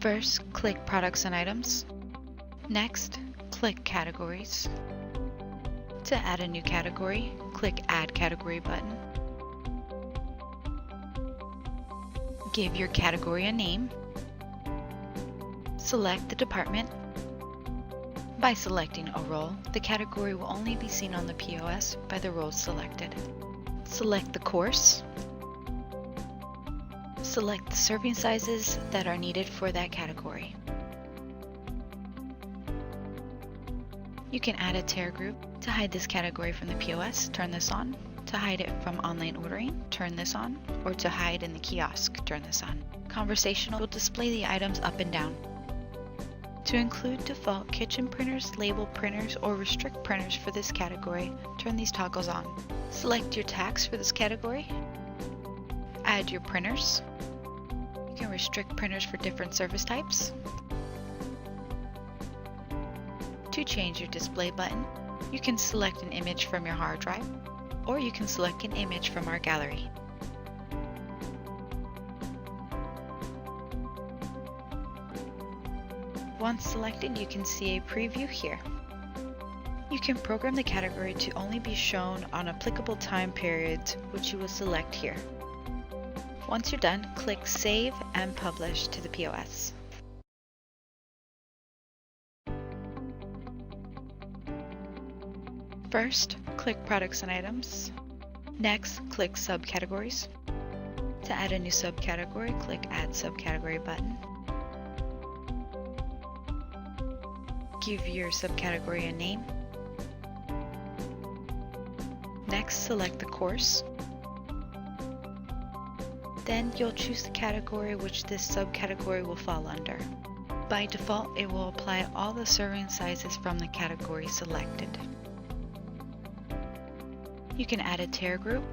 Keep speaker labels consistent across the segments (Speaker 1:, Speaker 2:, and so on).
Speaker 1: First, click Products and Items. Next, click Categories. To add a new category, click Add Category button. Give your category a name. Select the department. By selecting a role, the category will only be seen on the POS by the roles selected. Select the course. Select the serving sizes that are needed for that category. You can add a tier group. To hide this category from the POS, turn this on. To hide it from online ordering, turn this on. Or to hide in the kiosk, turn this on. Conversational will display the items up and down. To include default kitchen printers, label printers, or restrict printers for this category, turn these toggles on. Select your tax for this category. Add your printers. You can restrict printers for different service types. To change your display button, you can select an image from your hard drive, or you can select an image from our gallery. Once selected, you can see a preview here. You can program the category to only be shown on applicable time periods, which you will select here. Once you're done, click Save and Publish to the POS. First, click Products and Items. Next, click Subcategories. To add a new subcategory, click Add Subcategory button. Give your subcategory a name. Next, select the course. Then you'll choose the category which this subcategory will fall under. By default, it will apply all the serving sizes from the category selected. You can add a tier group.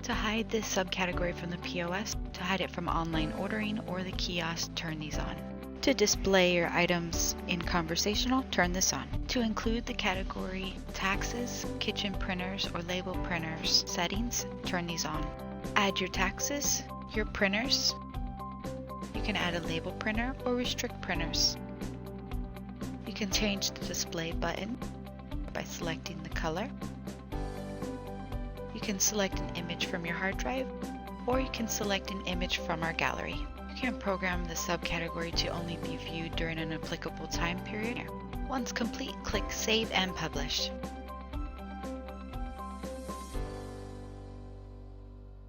Speaker 1: To hide this subcategory from the POS, to hide it from online ordering or the kiosk, turn these on. To display your items in conversational, turn this on. To include the category taxes, kitchen printers, or label printers settings, turn these on. Add your taxes, your printers. You can add a label printer or restrict printers. You can change the display button by selecting the color. You can select an image from your hard drive, or you can select an image from our gallery. You can program the subcategory to only be viewed during an applicable time period. Once complete, click Save and Publish.